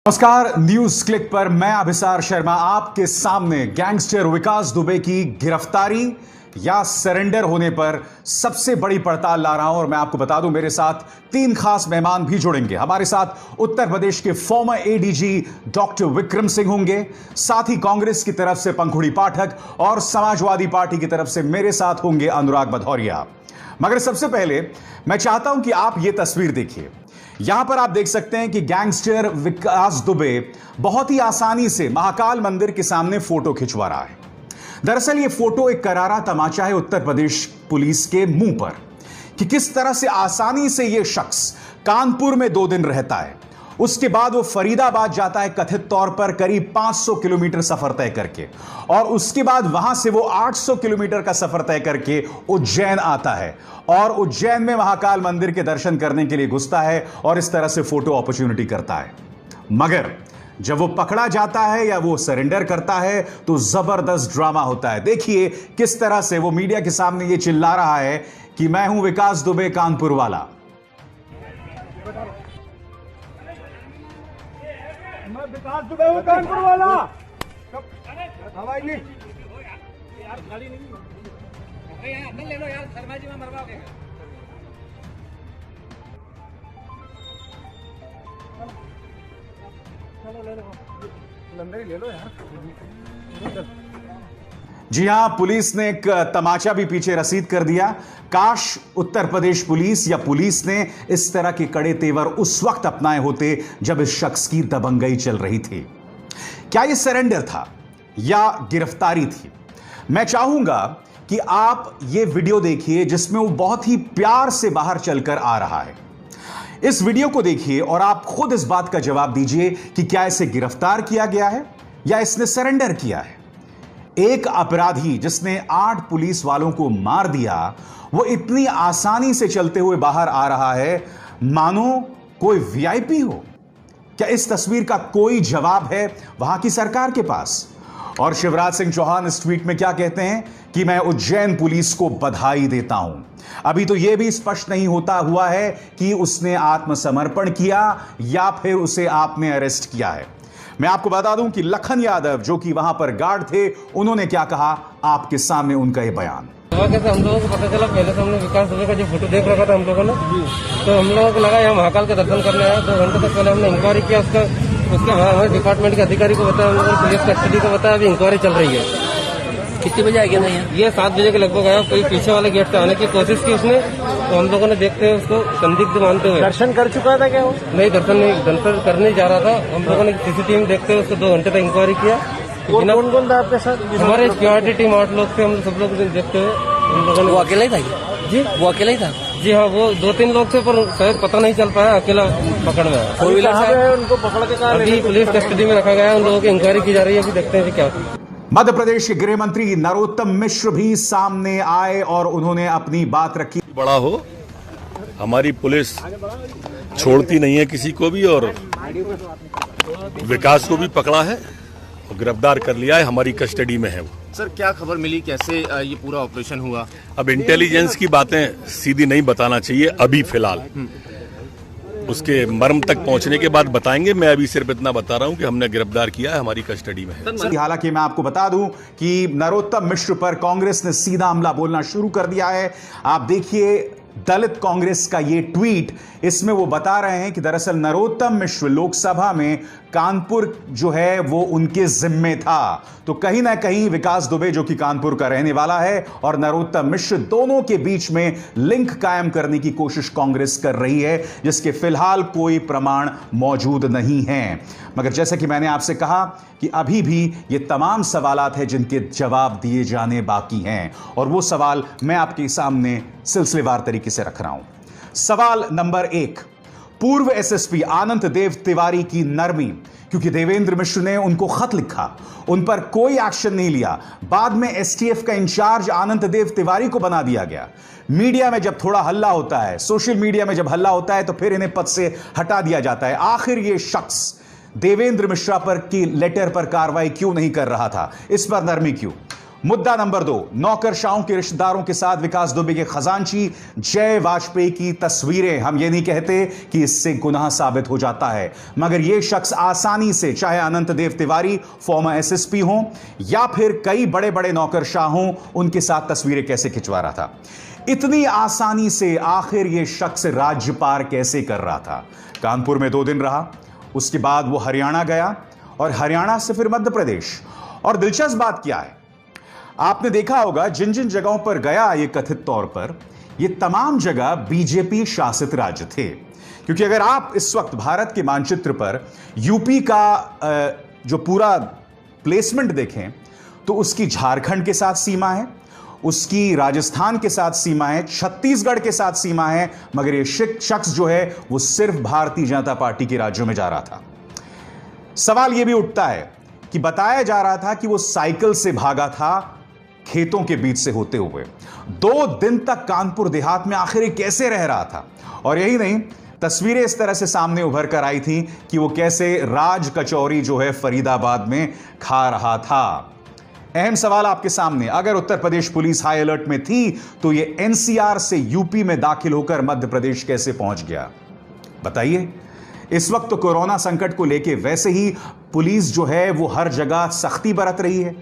नमस्कार, news click पर मैं अभिसार शर्मा आपके सामने गैंगस्टर विकास दुबे की गिरफ्तारी या सरेंडर होने पर सबसे बड़ी पड़ताल ला रहा हूं। और मैं आपको बता दूं, मेरे साथ तीन खास मेहमान भी जुड़ेंगे। हमारे साथ उत्तर प्रदेश के farmer ADG doctor Vikram Singh होंगे, साथ ही कांग्रेस की तरफ से पंखुड़ी पाठक और समाजवादी पार्टी की तरफ से मेरे साथ होंगे अनुराग भदौरिया। मगर सबसे पहले मैं चाहता हूं कि आप यह तस्वीर देखिए। यहां पर आप देख सकते हैं कि गैंगस्टर विकास दुबे बहुत ही आसानी से महाकाल मंदिर के सामने फोटो खिंचवा रहा है। दरअसल यह फोटो एक करारा तमाचा है उत्तर प्रदेश पुलिस के मुंह पर कि किस तरह से आसानी से यह शख्स कानपुर में 2 दिन रहता है, उसके बाद वो फरीदाबाद जाता है कथित तौर पर करीब 500 किलोमीटर सफर तय करके, और उसके बाद वहां से वो 800 किलोमीटर का सफर तय करके उज्जैन आता है और उज्जैन में महाकाल मंदिर के दर्शन करने के लिए घुसता है और इस तरह से फोटो अपॉर्चुनिटी करता है। मगर जब वो पकड़ा जाता है या वो सरेंडर करता है तो जबरदस्त ड्रामा होता है। देखिए किस तरह से वो मीडिया के सामने ये चिल्ला रहा है कि मैं हूं विकास दुबे कानपुर वाला। मैं विकास दुबे हूं कानपुर वाला। हवाई नहीं यार, गाड़ी नहीं यार, ले लो यार, शर्मा जी में मरवाओगे। चलो ले लो, लंदर ही ले लो यार। जी हां, पुलिस ने एक तमाचा भी पीछे रसीद कर दिया। काश उत्तर प्रदेश पुलिस या पुलिस ने इस तरह के कड़े तेवर उस वक्त अपनाए होते जब इस शख्स की दबंगई चल रही थी। क्या यह सरेंडर था या गिरफ्तारी थी? मैं चाहूंगा कि आप यह वीडियो देखिए जिसमें वो बहुत ही प्यार से बाहर चलकर आ रहा है। इस वीडियो को देखिए और आप खुद इस बात का जवाब दीजिए कि क्या इसे गिरफ्तार किया गया है या इसने सरेंडर किया है। एक अपराधी जिसने 8 पुलिस वालों को मार दिया, वो इतनी आसानी से चलते हुए बाहर आ रहा है मानो कोई वीआईपी हो। क्या इस तस्वीर का कोई जवाब है वहां की सरकार के पास? और शिवराज सिंह चौहान इस ट्वीट में क्या कहते हैं कि मैं उज्जैन पुलिस को बधाई देता हूं। अभी तो यह भी स्पष्ट नहीं होता हुआ है कि उसने आत्मसमर्पण किया या फिर उसे आपने अरेस्ट किया है। मैं आपको बता दूं कि लखन यादव जो कि वहां पर गार्ड थे, उन्होंने क्या कहा, आपके सामने उनका यह बयान। कैसे हम लोगों को पता चला, पहले तो हमने विकास दुबे का जो फोटो देख रखा था हम लोगों ने, तो हम लोगों को लगा यहाँ महाकाल के दर्शन करने आया। 2 घंटे तक पहले हमने इंक्वायरी किया, उसके हमारे डिपार्टमेंट के अधिकारी को बताया, हम लोगों ने पुलिस कस्टडी को बताया, अभी इंक्वायरी चल रही है। कितने बजे आएगा? नहीं ये 7 बजे के लगभग आया। कोई पीछे वाले गेट से आने की कोशिश की उसने, तो हम लोगों ने देखते हुए उसको संदिग्ध मानते हुए। दर्शन कर चुका था क्या वो? नहीं, दर्शन करने जा रहा था। हम लोगों ने सीसीटीवी में देखते हुए उसको 2 घंटे तक इंक्वायरी किया। कौन कौन था आपके साथ? हमारे सिक्योरिटी टीम 8 लोग थे, हम सब लोग देखते हुए हम लोगों ने। वो अकेला ही था जी? वो अकेला ही था जी हाँ, वो 2-3 लोग थे पर शायद पता नहीं चल पाया, अकेला पकड़ में आया। 4 व्हीलर से उनको पकड़ के कहा? अभी पुलिस कस्टडी में रखा गया है, उन लोगों की इंक्वायरी की जा रही है, अभी देखते हैं क्या। मध्य प्रदेश के गृह मंत्री नरोत्तम मिश्र भी सामने आए और उन्होंने अपनी बात रखी। बड़ा हो, हमारी पुलिस छोड़ती नहीं है किसी को भी, और विकास को भी पकड़ा है और गिरफ्तार कर लिया है, हमारी कस्टडी में है वो। सर, क्या खबर मिली, कैसे ये पूरा ऑपरेशन हुआ? अब इंटेलिजेंस की बातें सीधी नहीं बताना चाहिए अभी, फिलहाल उसके मर्म तक पहुंचने के बाद बताएंगे। मैं अभी सिर्फ इतना बता रहा हूं कि हमने गिरफ्तार किया है, हमारी कस्टडी में है। हालांकि मैं आपको बता दूं कि नरोत्तम मिश्र पर कांग्रेस ने सीधा हमला बोलना शुरू कर दिया है। आप देखिए दलित कांग्रेस का ये ट्वीट, इसमें वो बता रहे हैं कि दरअसल नरोत्तम मिश्र लोकसभा में कानपुर जो है वो उनके जिम्मे था। तो कहीं ना कहीं विकास दुबे जो कि कानपुर का रहने वाला है और नरोत्तम मिश्र, दोनों के बीच में लिंक कायम करने की कोशिश कांग्रेस कर रही है, जिसके फिलहाल कोई प्रमाण मौजूद नहीं है। मगर जैसे कि मैंने आपसे कहा कि अभी भी ये तमाम सवालात हैं जिनके जवाब दिए जाने बाकी हैं, और वो सवाल मैं आपके सामने सिलसिलेवार तरीके से रख रहा हूं। सवाल नंबर 1, पूर्व एसएसपी आनंद देव तिवारी की नरमी, क्योंकि देवेंद्र मिश्र ने उनको खत लिखा, उन पर कोई एक्शन नहीं लिया। बाद में एसटीएफ का इंचार्ज आनंद देव तिवारी को बना दिया गया। मीडिया में जब थोड़ा हल्ला होता है, सोशल मीडिया में जब हल्ला होता है, तो फिर इन्हें पद से हटा दिया जाता है। आखिर ये शख्स देवेंद्र मिश्रा पर की लेटर पर कार्रवाई क्यों नहीं कर रहा था, इस पर नरमी क्यों? मुद्दा नंबर 2, नौकरशाहों के रिश्तेदारों के साथ विकास दुबे के खजांची जय वाजपेयी की तस्वीरें। हम ये नहीं कहते कि इससे गुनाह साबित हो जाता है, मगर यह शख्स आसानी से, चाहे अनंत देव तिवारी फॉर्मर एसएसपी हों या फिर कई बड़े बड़े नौकरशाह हों, उनके साथ तस्वीरें कैसे खिंचवा रहा था? इतनी आसानी से आखिर यह शख्स राज्य पार कैसे कर रहा था? कानपुर में 2 दिन रहा, उसके बाद वो हरियाणा गया और हरियाणा से फिर मध्य प्रदेश। और दिलचस्प बात क्या है, आपने देखा होगा जिन जिन जगहों पर गया ये कथित तौर पर, ये तमाम जगह बीजेपी शासित राज्य थे। क्योंकि अगर आप इस वक्त भारत के मानचित्र पर यूपी का जो पूरा प्लेसमेंट देखें तो उसकी झारखंड के साथ सीमा है, उसकी राजस्थान के साथ सीमा है, छत्तीसगढ़ के साथ सीमा है, मगर ये शख्स जो है वो सिर्फ भारतीय जनता पार्टी के राज्यों में जा रहा था। सवाल यह भी उठता है कि बताया जा रहा था कि वो साइकिल से भागा था खेतों के बीच से होते हुए। 2 दिन तक कानपुर देहात में आखिर ये कैसे रह रहा था? और यही नहीं, तस्वीरें इस तरह से सामने उभर कर आई थी कि वो कैसे राज कचौरी जो है फरीदाबाद में खा रहा था। अहम सवाल आपके सामने, अगर Uttar Pradesh police high alert में थी तो ये एनसीआर से यूपी में दाखिल होकर मध्य प्रदेश कैसे पहुंच गया? बताइए। इस वक्त तो कोरोना संकट को लेकर वैसे ही पुलिस जो है वो हर जगह सख्ती बरत रही है,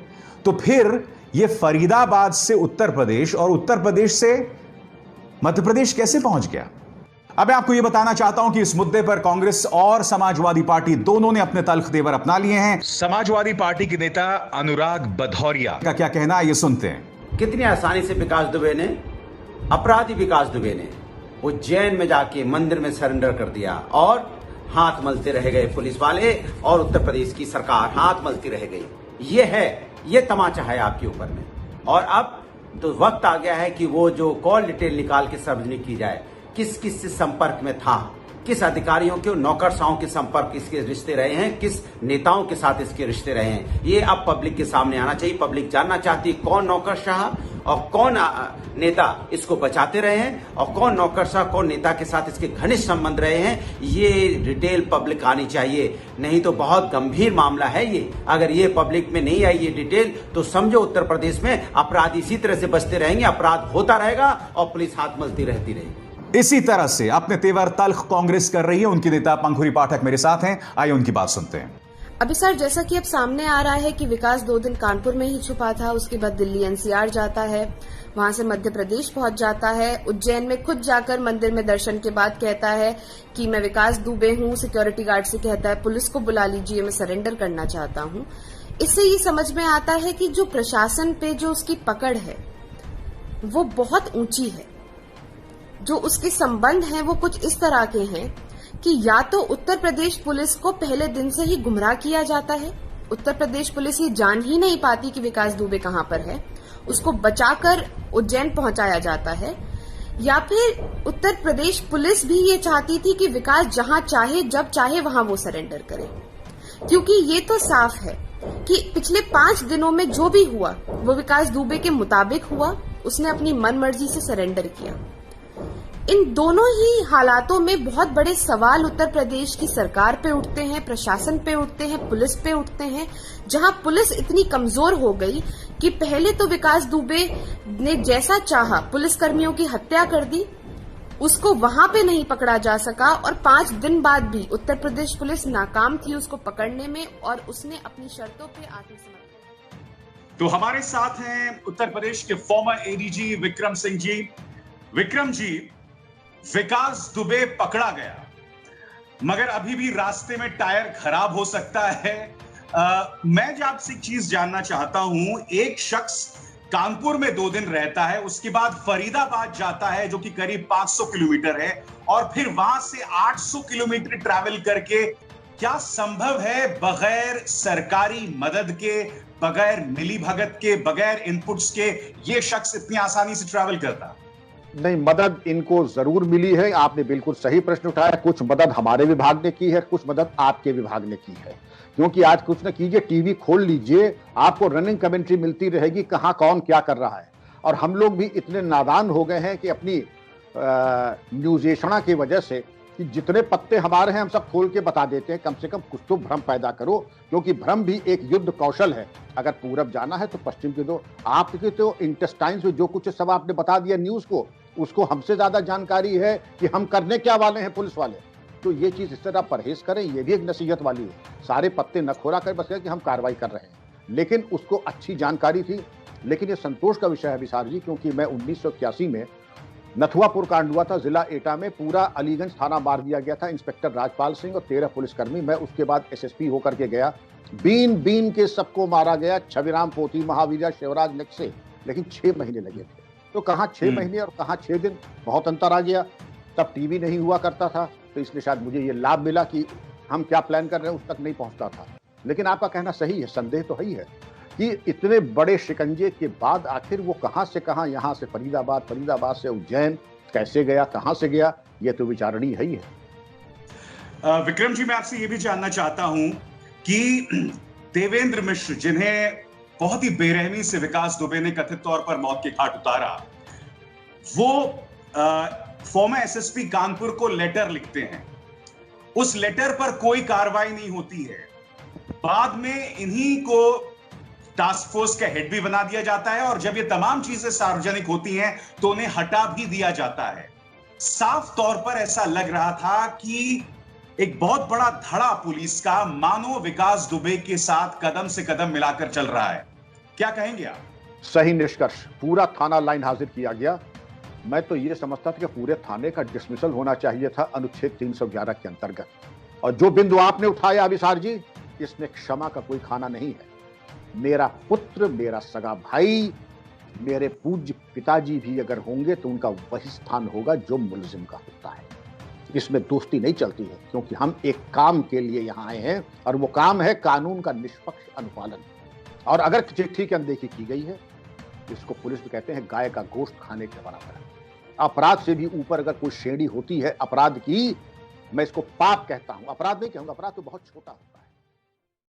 तो फिर ये फरीदाबाद से उत्तर प्रदेश और उत्तर प्रदेश से मध्य प्रदेश कैसे पहुंच गया? अब मैं आपको यह बताना चाहता हूं कि इस मुद्दे पर कांग्रेस और समाजवादी पार्टी दोनों ने अपने तल्ख तेवर अपना लिए हैं। समाजवादी पार्टी के नेता अनुराग बधौरिया का क्या कहना है, ये सुनते हैं। कितनी आसानी से विकास दुबे ने, अपराधी विकास दुबे ने उज्जैन में जाके मंदिर में सरेंडर कर दिया और हाथ मलते रह गए पुलिस वाले और उत्तर प्रदेश की सरकार हाथ मलती रह गई। ये तमाचा है आपके ऊपर में। और अब तो वक्त आ गया है कि वो जो कॉल डिटेल निकाल के सार्वजनिक की जाए, किस किस से संपर्क में था, किस अधिकारियों के नौकरशाहों के संपर्क इसके रिश्ते रहे हैं, किस नेताओं के साथ इसके रिश्ते रहे हैं, ये अब पब्लिक के सामने आना चाहिए। पब्लिक जानना चाहती है कौन नौकरशाह और कौन नेता इसको बचाते रहे हैं और कौन नौकरशाह कौन नेता के साथ इसके घनिष्ठ संबंध रहे हैं। ये डिटेल पब्लिक आनी चाहिए, नहीं तो बहुत गंभीर मामला है ये। अगर ये पब्लिक में नहीं आई ये डिटेल तो समझो उत्तर प्रदेश में अपराधी इसी तरह से बचते रहेंगे, अपराध होता रहेगा और पुलिस हाथ मलती रहती रहेगी। इसी तरह से अपने तेवर तल्ख कांग्रेस कर रही है। उनकी नेता पंखुरी पाठक मेरे साथ हैं, आइए उनकी बात सुनते हैं। अभी सर, जैसा कि अब सामने आ रहा है कि विकास 2 दिन कानपुर में ही छुपा था, उसके बाद दिल्ली एनसीआर जाता है, वहां से मध्य प्रदेश पहुंच जाता है, उज्जैन में खुद जाकर मंदिर में दर्शन के बाद कहता है कि मैं विकास दुबे हूं, सिक्योरिटी गार्ड से कहता है पुलिस को बुला लीजिए, मैं सरेंडर करना चाहता हूं। इससे ये समझ में आता है कि जो प्रशासन पे जो उसकी पकड़ है वो बहुत ऊंची है। जो उसके संबंध हैं वो कुछ इस तरह के हैं कि या तो उत्तर प्रदेश पुलिस को पहले दिन से ही गुमराह किया जाता है, उत्तर प्रदेश पुलिस ये जान ही नहीं पाती कि विकास दुबे कहां पर है, उसको बचाकर उज्जैन पहुंचाया जाता है, या फिर उत्तर प्रदेश पुलिस भी ये चाहती थी कि विकास जहां चाहे जब चाहे वहां वो सरेंडर करे। क्योंकि ये तो साफ है कि पिछले 5 दिनों में जो भी हुआ वो विकास दुबे के मुताबिक हुआ, उसने अपनी मनमर्जी से सरेंडर किया। इन दोनों ही हालातों में बहुत बड़े सवाल उत्तर प्रदेश की सरकार पे उठते हैं, प्रशासन पे उठते हैं, पुलिस पे उठते हैं, जहां पुलिस इतनी कमजोर हो गई कि पहले तो विकास दुबे ने जैसा चाहा पुलिसकर्मियों की हत्या कर दी, उसको वहां पे नहीं पकड़ा जा सका और 5 दिन बाद भी उत्तर प्रदेश पुलिस नाकाम थी उसको पकड़ने में और उसने अपनी शर्तों पे आत्मसमर्पण। तो हमारे साथ हैं उत्तर प्रदेश के फॉर्मर एडीजी विक्रम सिंह जी। विक्रम जी, विकास दुबे पकड़ा गया मगर अभी भी रास्ते में टायर खराब हो सकता है। मैं जो आपसे एक चीज जानना चाहता हूं, एक शख्स कानपुर में 2 दिन रहता है, उसके बाद फरीदाबाद जाता है जो कि करीब 500 किलोमीटर है और फिर वहां से 800 किलोमीटर ट्रैवल करके, क्या संभव है बगैर सरकारी मदद के, बगैर मिलीभगत के, बगैर इनपुट्स के ये शख्स इतनी आसानी से ट्रैवल करता? नहीं, मदद इनको जरूर मिली है। आपने बिल्कुल सही प्रश्न उठाया। कुछ मदद हमारे विभाग ने की है, कुछ मदद आपके विभाग ने की है। क्योंकि आज कुछ न कीजिए, टीवी खोल लीजिए, आपको रनिंग कमेंट्री मिलती रहेगी कहां कौन क्या कर रहा है। और हम लोग भी इतने नादान हो गए हैं कि अपनी न्यूजेषणा की वजह से कि जितने पत्ते हमारे हैं हम सब खोल के बता देते हैं, कम से कम कुछ तो भ्रम पैदा करो, क्योंकि भ्रम भी एक युद्ध कौशल है। अगर पूरब जाना है तो पश्चिम के दो, आपके तो इंटेस्टाइन्स में जो कुछ सब आपने बता दिया न्यूज को, उसको हमसे ज्यादा जानकारी है कि हम करने क्या वाले हैं पुलिस वाले। तो ये चीज इस तरह परहेज करें, ये भी एक नसीहत वाली है। सारे पत्ते न खोला कर बस कि हम कार्रवाई कर रहे हैं, लेकिन उसको अच्छी जानकारी थी। लेकिन ये संतोष का विषय है विशाल जी, क्योंकि मैं 1981 में नथुआपुर कांड हुआ था, जिला एटा में पूरा अलीगंज थाना मार दिया गया था, इंस्पेक्टर राजपाल सिंह और 13 पुलिसकर्मी। मैं उसके बाद एसएसपी होकर के गया, बीन बीन के सबको मारा गया, छविराम पोती, महावीरा, शिवराज नेक्से, लेकिन 6 महीने लगे थे। तो कहाँ 6 महीने और कहाँ 6 दिन, बहुत अंतर आ गया। तब टीवी नहीं हुआ करता था, तो इसलिए शायद मुझे ये लाभ मिला कि हम क्या प्लान कर रहे हैं उस तक नहीं पहुंचता था। लेकिन आपका कहना सही है, संदेह तो ही है कि इतने बड़े शिकंजे के बाद आखिर वो कहां से कहां, यहां से फरीदाबाद, फरीदाबाद से उज्जैन कैसे गया, कहां से गया, ये तो विचारणीय ही है। विक्रम जी, मैं आपसे ये भी जानना चाहता हूं कि देवेंद्र मिश्र, जिन्हें बहुत ही बेरहमी से विकास दुबे ने कथित तौर पर मौत के घाट उतारा, वो फॉर्मर एसएसपी कानपुर को लेटर लिखते हैं। उस लेटर पर कोई कार्रवाई नहीं होती है। बाद में इन्हीं को टास्क फोर्स का हेड भी बना दिया जाता है, और जब ये तमाम चीजें सार्वजनिक होती हैं तो उन्हें हटा भी दिया जाता है। साफ तौर पर ऐसा लग रहा था कि एक बहुत बड़ा धड़ा पुलिस का मानो विकास दुबे के साथ कदम से कदम मिलाकर चल रहा है। क्या कहेंगे आप? सही निष्कर्ष, पूरा थाना लाइन हाजिर किया गया। मैं तो ये समझता था कि पूरे थाने का डिसमिसल होना चाहिए था अनुच्छेद 311 के अंतर्गत। और जो बिंदु आपने उठाया अभिसार जी, इसमें क्षमा का कोई खाना नहीं है। मेरा पुत्र, मेरा सगा भाई, मेरे पूज्य पिताजी भी अगर होंगे तो उनका वही स्थान होगा जो मुलजिम का होता है। इसमें दोस्ती नहीं चलती है, क्योंकि हम एक काम के लिए यहाँ आए हैं, और वो काम है कानून का निष्पक्ष अनुपालन। और अगर चिट्ठी की अनदेखी की गई है, इसको पुलिस भी कहते हैं गाय का गोश्त खाने के बराबर है। अपराध से भी ऊपर अगर कोई श्रेणी होती है अपराध की, मैं इसको पाप कहता हूं, अपराध नहीं कहूंगा, अपराध तो बहुत छोटा होता है।